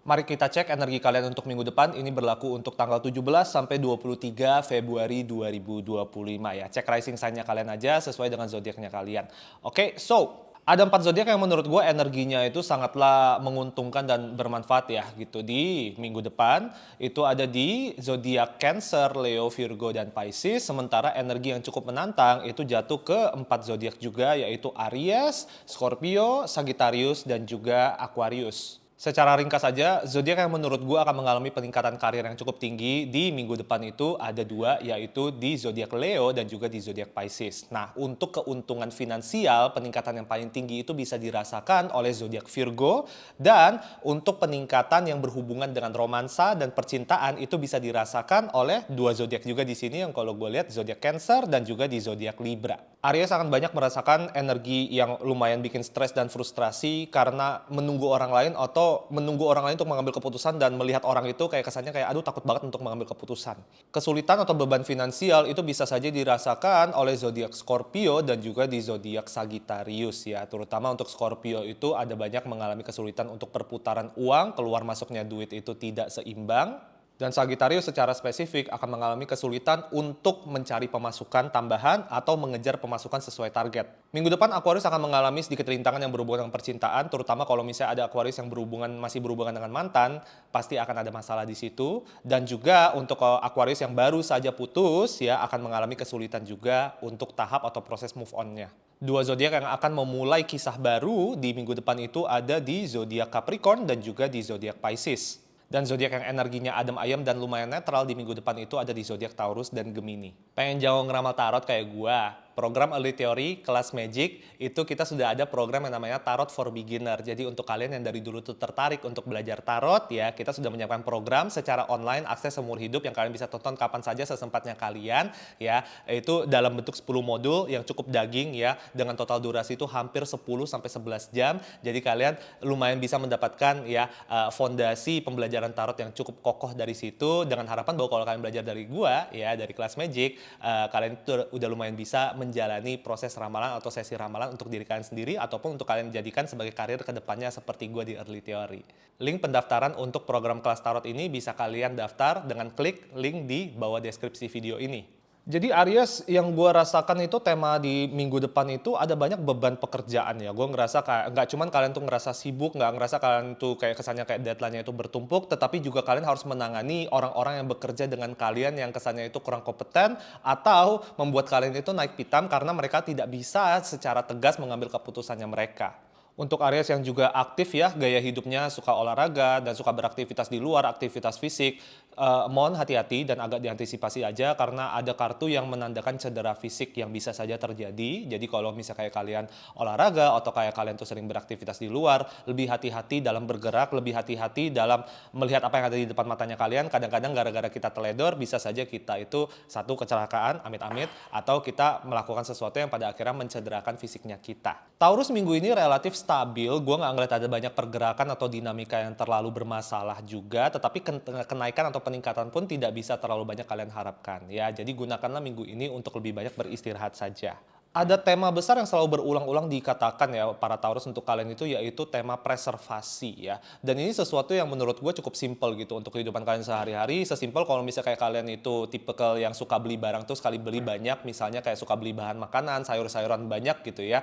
Mari kita cek energi kalian untuk minggu depan. Ini berlaku untuk tanggal 17 sampai 23 Februari 2025 ya. Cek rising sign-nya kalian aja sesuai dengan zodiaknya kalian. Oke, ada 4 zodiak yang menurut gue energinya itu sangatlah menguntungkan dan bermanfaat ya gitu di minggu depan. Itu ada di zodiak Cancer, Leo, Virgo, dan Pisces. Sementara energi yang cukup menantang itu jatuh ke 4 zodiak juga, yaitu Aries, Scorpio, Sagittarius, dan juga Aquarius. Secara ringkas saja, zodiak yang menurut gue akan mengalami peningkatan karir yang cukup tinggi di minggu depan itu ada dua, yaitu di zodiak Leo dan juga di zodiak Pisces. Nah, untuk keuntungan finansial, peningkatan yang paling tinggi itu bisa dirasakan oleh zodiak Virgo, dan untuk peningkatan yang berhubungan dengan romansa dan percintaan itu bisa dirasakan oleh dua zodiak juga di sini, yang kalau gue lihat zodiak Cancer dan juga di zodiak Libra. Aries akan banyak merasakan energi yang lumayan bikin stres dan frustrasi karena menunggu orang lain atau menunggu orang lain untuk mengambil keputusan, dan melihat orang itu kayak kesannya kayak aduh takut banget untuk mengambil keputusan. Kesulitan atau beban finansial itu bisa saja dirasakan oleh zodiak Scorpio dan juga di zodiak Sagittarius ya. Terutama untuk Scorpio itu ada banyak mengalami kesulitan untuk perputaran uang, keluar masuknya duit itu tidak seimbang. Dan Sagittarius secara spesifik akan mengalami kesulitan untuk mencari pemasukan tambahan atau mengejar pemasukan sesuai target. Minggu depan Aquarius akan mengalami sedikit rintangan yang berhubungan dengan percintaan, terutama kalau misalnya ada Aquarius yang masih berhubungan dengan mantan, pasti akan ada masalah di situ. Dan juga untuk Aquarius yang baru saja putus ya akan mengalami kesulitan juga untuk tahap atau proses move on-nya. Dua zodiak yang akan memulai kisah baru di minggu depan itu ada di zodiak Capricorn dan juga di zodiak Pisces. Dan zodiak yang energinya adem ayem dan lumayan netral di minggu depan itu ada di zodiak Taurus dan Gemini. Pengen jago ngeramal tarot kayak gua? Program Early Theory kelas Magic itu kita sudah ada program yang namanya Tarot for Beginner. Jadi untuk kalian yang dari dulu tuh tertarik untuk belajar tarot ya, kita sudah menyiapkan program secara online akses seumur hidup yang kalian bisa tonton kapan saja sesempatnya kalian ya. Itu dalam bentuk 10 modul yang cukup daging ya, dengan total durasi itu hampir 10 sampai 11 jam. Jadi kalian lumayan bisa mendapatkan ya fondasi pembelajaran tarot yang cukup kokoh dari situ, dengan harapan bahwa kalau kalian belajar dari gua ya, dari kelas Magic, kalian itu udah lumayan bisa menjalani proses ramalan atau sesi ramalan untuk diri kalian sendiri ataupun untuk kalian jadikan sebagai karir kedepannya seperti gue di Early Theory. Link pendaftaran untuk program kelas tarot ini bisa kalian daftar dengan klik link di bawah deskripsi video ini. Jadi Aries, yang gue rasakan itu tema di minggu depan itu ada banyak beban pekerjaan ya. Gue ngerasa kayak nggak cuman kalian tuh ngerasa sibuk, nggak ngerasa kalian tuh kayak kesannya kayak deadline-nya itu bertumpuk, tetapi juga kalian harus menangani orang-orang yang bekerja dengan kalian yang kesannya itu kurang kompeten atau membuat kalian itu naik pitam karena mereka tidak bisa secara tegas mengambil keputusannya mereka. Untuk Aries yang juga aktif ya, gaya hidupnya suka olahraga dan suka beraktivitas di luar, aktivitas fisik, mohon hati-hati dan agak diantisipasi aja karena ada kartu yang menandakan cedera fisik yang bisa saja terjadi. Jadi kalau misalnya kayak kalian olahraga atau kayak kalian tuh sering beraktivitas di luar, lebih hati-hati dalam bergerak, lebih hati-hati dalam melihat apa yang ada di depan matanya kalian. Kadang-kadang gara-gara kita teledor, bisa saja kita itu satu kecelakaan, amit-amit, atau kita melakukan sesuatu yang pada akhirnya mencederakan fisiknya kita. Taurus minggu ini relatif stabil, gue nggak ngeliat ada banyak pergerakan atau dinamika yang terlalu bermasalah juga, tetapi kenaikan atau peningkatan pun tidak bisa terlalu banyak kalian harapkan ya. Jadi gunakanlah minggu ini untuk lebih banyak beristirahat saja. Ada tema besar yang selalu berulang-ulang dikatakan ya para Taurus untuk kalian itu, yaitu tema preservasi ya. Dan ini sesuatu yang menurut gue cukup simple gitu untuk kehidupan kalian sehari-hari. Sesimpel kalau misalnya kayak kalian itu tipikal yang suka beli barang tuh sekali beli banyak, misalnya kayak suka beli bahan makanan, sayur-sayuran banyak gitu ya.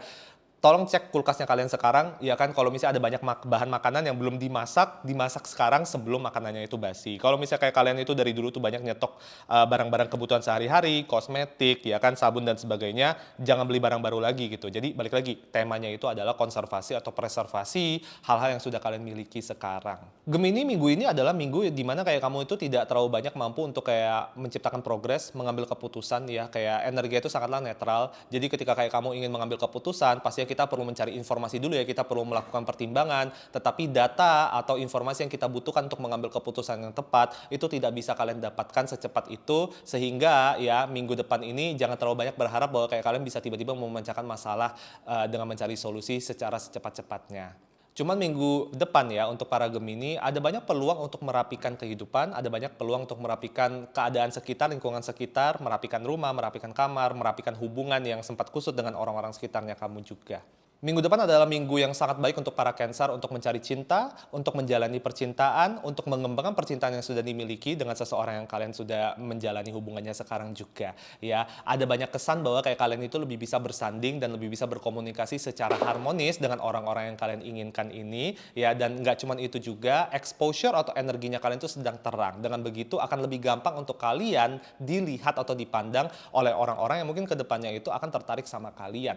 Tolong cek kulkasnya kalian sekarang, ya kan, kalau misalnya ada banyak bahan makanan yang belum dimasak, dimasak sekarang sebelum makanannya itu basi. Kalau misalnya kayak kalian itu dari dulu tuh banyak nyetok barang-barang kebutuhan sehari-hari, kosmetik, ya kan, sabun dan sebagainya, jangan beli barang baru lagi gitu. Jadi balik lagi, temanya itu adalah konservasi atau preservasi hal-hal yang sudah kalian miliki sekarang. Gemini minggu ini adalah minggu di mana kayak kamu itu tidak terlalu banyak mampu untuk kayak menciptakan progres, mengambil keputusan ya, kayak energi itu sangatlah netral. Jadi ketika kayak kamu ingin mengambil keputusan, pasti kita perlu mencari informasi dulu ya, kita perlu melakukan pertimbangan, tetapi data atau informasi yang kita butuhkan untuk mengambil keputusan yang tepat itu tidak bisa kalian dapatkan secepat itu, sehingga ya minggu depan ini jangan terlalu banyak berharap bahwa kayak kalian bisa tiba-tiba memecahkan masalah dengan mencari solusi secara secepat-cepatnya. Cuman minggu depan ya untuk para Gemini ada banyak peluang untuk merapikan kehidupan, ada banyak peluang untuk merapikan keadaan sekitar, lingkungan sekitar, merapikan rumah, merapikan kamar, merapikan hubungan yang sempat kusut dengan orang-orang sekitarnya kamu juga. Minggu depan adalah minggu yang sangat baik untuk para Cancer untuk mencari cinta, untuk menjalani percintaan, untuk mengembangkan percintaan yang sudah dimiliki dengan seseorang yang kalian sudah menjalani hubungannya sekarang juga. Ya, ada banyak kesan bahwa kayak kalian itu lebih bisa bersanding dan lebih bisa berkomunikasi secara harmonis dengan orang-orang yang kalian inginkan ini. Ya, dan nggak cuma itu juga, exposure atau energinya kalian itu sedang terang. Dengan begitu akan lebih gampang untuk kalian dilihat atau dipandang oleh orang-orang yang mungkin kedepannya itu akan tertarik sama kalian.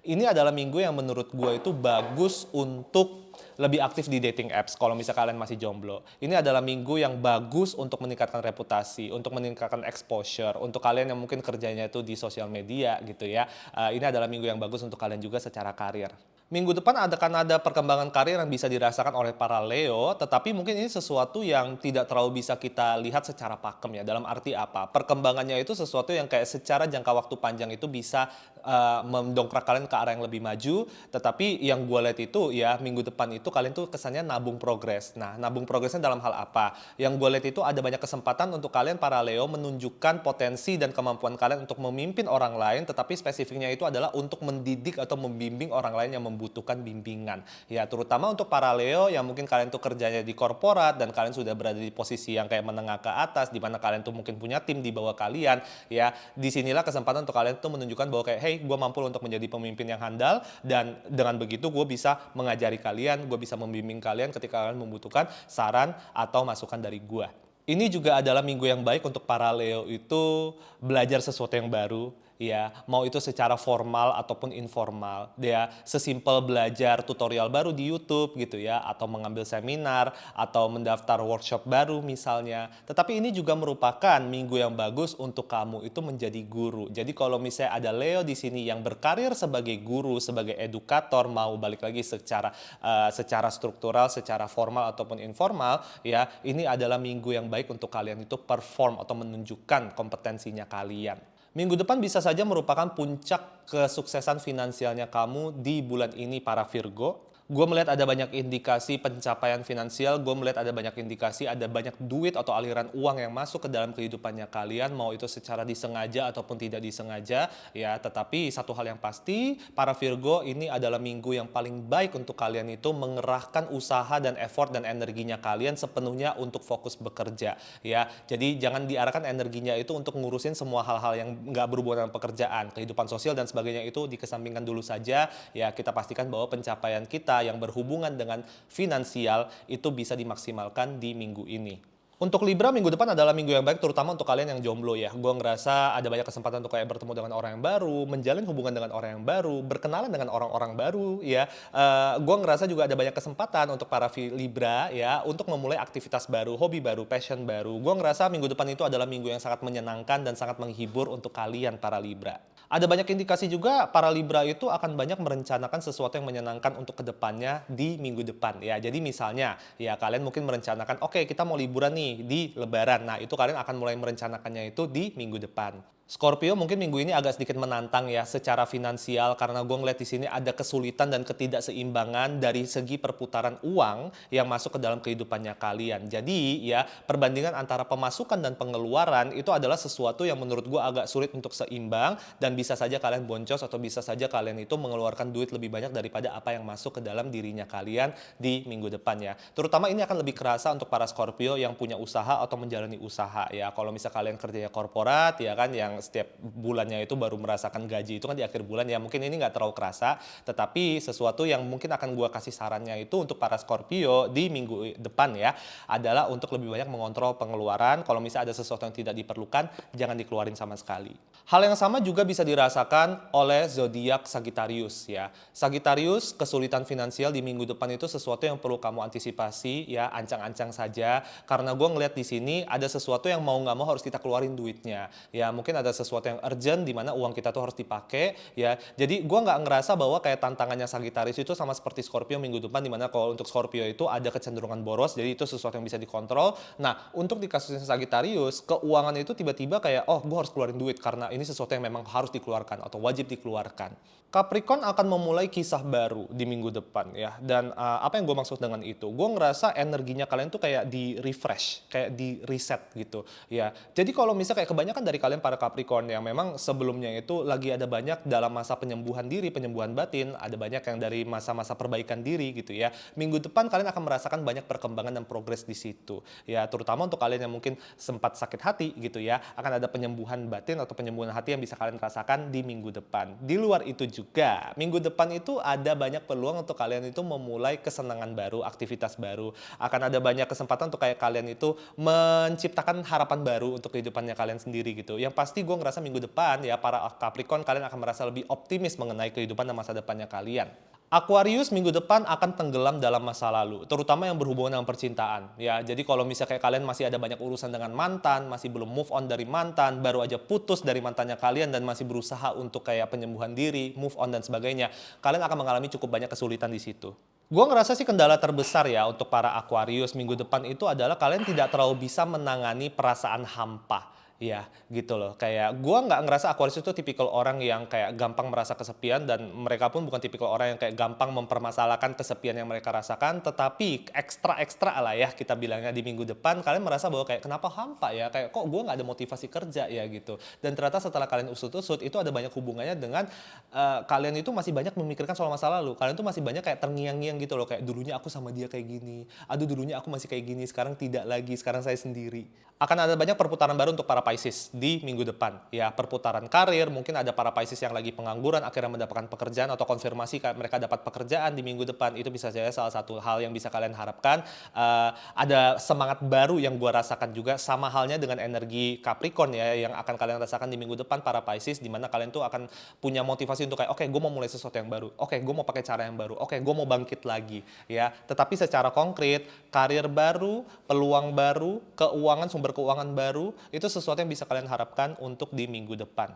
Ini adalah minggu yang menurut gue itu bagus untuk lebih aktif di dating apps kalau misalnya kalian masih jomblo. Ini adalah minggu yang bagus untuk meningkatkan reputasi, untuk meningkatkan exposure, untuk kalian yang mungkin kerjanya itu di sosial media gitu ya. Ini adalah minggu yang bagus untuk kalian juga secara karir. Minggu depan akan ada perkembangan karir yang bisa dirasakan oleh para Leo, tetapi mungkin ini sesuatu yang tidak terlalu bisa kita lihat secara pakem ya. Dalam arti apa? Perkembangannya itu sesuatu yang kayak secara jangka waktu panjang itu bisa mendongkrak kalian ke arah yang lebih maju, tetapi yang gue lihat itu ya minggu depan itu kalian tuh kesannya nabung progres. Nah, nabung progresnya dalam hal apa? Yang gue lihat itu ada banyak kesempatan untuk kalian para Leo menunjukkan potensi dan kemampuan kalian untuk memimpin orang lain, tetapi spesifiknya itu adalah untuk mendidik atau membimbing orang lain yang membutuhkan bimbingan. Ya, terutama untuk para Leo yang mungkin kalian tuh kerjanya di korporat dan kalian sudah berada di posisi yang kayak menengah ke atas, di mana kalian tuh mungkin punya tim di bawah kalian, ya, disinilah kesempatan untuk kalian tuh menunjukkan bahwa kayak, hey, gue mampu untuk menjadi pemimpin yang handal, dan dengan begitu gue bisa mengajari kalian, gue bisa membimbing kalian ketika kalian membutuhkan saran atau masukan dari gue. Ini juga adalah minggu yang baik untuk para Leo itu belajar sesuatu yang baru, ya, mau itu secara formal ataupun informal. Dia sesimpel belajar tutorial baru di YouTube gitu ya, atau mengambil seminar, atau mendaftar workshop baru misalnya. Tetapi ini juga merupakan minggu yang bagus untuk kamu itu menjadi guru. Jadi kalau misalnya ada Leo di sini yang berkarir sebagai guru, sebagai edukator, mau balik lagi secara struktural, secara formal ataupun informal, ya, ini adalah minggu yang baik untuk kalian itu perform atau menunjukkan kompetensinya kalian. Minggu depan bisa saja merupakan puncak kesuksesan finansialnya kamu di bulan ini para Virgo. Gue melihat ada banyak indikasi pencapaian finansial, gue melihat ada banyak indikasi ada banyak duit atau aliran uang yang masuk ke dalam kehidupannya kalian, mau itu secara disengaja ataupun tidak disengaja, ya. Tetapi satu hal yang pasti, para Virgo, ini adalah minggu yang paling baik untuk kalian itu mengerahkan usaha dan effort dan energinya kalian sepenuhnya untuk fokus bekerja, ya. Jadi jangan diarahkan energinya itu untuk ngurusin semua hal-hal yang nggak berhubungan dengan pekerjaan, kehidupan sosial dan sebagainya itu dikesampingkan dulu saja, ya. Kita pastikan bahwa pencapaian kita yang berhubungan dengan finansial itu bisa dimaksimalkan di minggu ini. Untuk Libra, minggu depan adalah minggu yang baik terutama untuk kalian yang jomblo ya. Gue ngerasa ada banyak kesempatan untuk kayak bertemu dengan orang yang baru, menjalin hubungan dengan orang yang baru, berkenalan dengan orang-orang baru ya. Gue ngerasa juga ada banyak kesempatan untuk para Libra ya, untuk memulai aktivitas baru, hobi baru, passion baru. Gue ngerasa minggu depan itu adalah minggu yang sangat menyenangkan dan sangat menghibur untuk kalian para Libra. Ada banyak indikasi juga para Libra itu akan banyak merencanakan sesuatu yang menyenangkan untuk kedepannya di minggu depan ya. Jadi misalnya ya kalian mungkin merencanakan oke, kita mau liburan nih di Lebaran. Nah, itu kalian akan mulai merencanakannya itu di minggu depan. Scorpio mungkin minggu ini agak sedikit menantang ya secara finansial, karena gue ngeliat di sini ada kesulitan dan ketidakseimbangan dari segi perputaran uang yang masuk ke dalam kehidupannya kalian. Jadi ya perbandingan antara pemasukan dan pengeluaran itu adalah sesuatu yang menurut gue agak sulit untuk seimbang, dan bisa saja kalian boncos atau bisa saja kalian itu mengeluarkan duit lebih banyak daripada apa yang masuk ke dalam dirinya kalian di minggu depan ya. Terutama ini akan lebih kerasa untuk para Scorpio yang punya usaha atau menjalani usaha ya. Kalau misal kalian kerjanya korporat ya kan, yang setiap bulannya itu baru merasakan gaji itu kan di akhir bulan ya, mungkin ini nggak terlalu kerasa, tetapi sesuatu yang mungkin akan gue kasih sarannya itu untuk para Scorpio di minggu depan ya, adalah untuk lebih banyak mengontrol pengeluaran. Kalau misalnya ada sesuatu yang tidak diperlukan, jangan dikeluarin sama sekali. Hal yang sama juga bisa dirasakan oleh zodiak Sagittarius ya. Sagittarius, kesulitan finansial di minggu depan itu sesuatu yang perlu kamu antisipasi ya, ancang-ancang saja, karena gue ngeliat di sini ada sesuatu yang mau nggak mau harus kita keluarin duitnya ya. Mungkin ada sesuatu yang urgent di mana uang kita tuh harus dipakai ya. Jadi gue nggak ngerasa bahwa kayak tantangannya Sagittarius itu sama seperti Scorpio minggu depan, di mana kalau untuk Scorpio itu ada kecenderungan boros, jadi itu sesuatu yang bisa dikontrol. Nah, untuk di kasusnya Sagittarius, keuangan itu tiba-tiba kayak oh gue harus keluarin duit karena ini sesuatu yang memang harus dikeluarkan atau wajib dikeluarkan. Capricorn akan memulai kisah baru di minggu depan ya. Dan apa yang gue maksud dengan itu? Gue ngerasa energinya kalian tuh kayak di refresh, kayak di reset gitu ya. Jadi kalau misalnya kayak kebanyakan dari kalian para Capricorn Capricorn yang memang sebelumnya itu lagi ada banyak dalam masa penyembuhan diri, penyembuhan batin, ada banyak yang dari masa-masa perbaikan diri gitu ya. Minggu depan kalian akan merasakan banyak perkembangan dan progres di situ. Ya, terutama untuk kalian yang mungkin sempat sakit hati gitu ya, akan ada penyembuhan batin atau penyembuhan hati yang bisa kalian rasakan di minggu depan. Di luar itu juga, minggu depan itu ada banyak peluang untuk kalian itu memulai kesenangan baru, aktivitas baru. Akan ada banyak kesempatan untuk kayak kalian itu menciptakan harapan baru untuk kehidupannya kalian sendiri gitu. Yang pasti gue ngerasa minggu depan ya para Capricorn kalian akan merasa lebih optimis mengenai kehidupan dan masa depannya kalian. Aquarius minggu depan akan tenggelam dalam masa lalu, terutama yang berhubungan dengan percintaan. Ya, jadi kalau misalnya kayak kalian masih ada banyak urusan dengan mantan, masih belum move on dari mantan, baru aja putus dari mantannya kalian dan masih berusaha untuk kayak penyembuhan diri, move on dan sebagainya, kalian akan mengalami cukup banyak kesulitan di situ. Gua ngerasa sih kendala terbesar ya untuk para Aquarius minggu depan itu adalah kalian tidak terlalu bisa menangani perasaan hampa. Iya, gitu loh. Kayak gua nggak ngerasa Aquarius itu tipikal orang yang kayak gampang merasa kesepian dan mereka pun bukan tipikal orang yang kayak gampang mempermasalahkan kesepian yang mereka rasakan, tetapi ekstra-ekstra lah ya kita bilangnya di minggu depan kalian merasa bahwa kayak kenapa hampa ya? Kayak kok gua nggak ada motivasi kerja ya gitu. Dan ternyata setelah kalian usut-usut itu ada banyak hubungannya dengan kalian itu masih banyak memikirkan soal masa lalu. Kalian tuh masih banyak kayak terngiang-ngiang gitu loh, kayak dulunya aku sama dia kayak gini. Aduh dulunya aku masih kayak gini, sekarang tidak lagi, sekarang saya sendiri. Akan ada banyak perputaran baru untuk para Pisces di minggu depan. Ya, perputaran karir, mungkin ada para Pisces yang lagi pengangguran akhirnya mendapatkan pekerjaan atau konfirmasi mereka dapat pekerjaan di minggu depan. Itu bisa jadi salah satu hal yang bisa kalian harapkan. Ada semangat baru yang gua rasakan juga sama halnya dengan energi Capricorn ya yang akan kalian rasakan di minggu depan para Pisces, di mana kalian tuh akan punya motivasi untuk kayak oke, gue mau mulai sesuatu yang baru. Oke, gue mau pakai cara yang baru. Oke, gue mau bangkit lagi ya. Tetapi secara konkret, karir baru, peluang baru, keuangan, sumber keuangan baru, itu sesuatu yang bisa kalian harapkan untuk di minggu depan.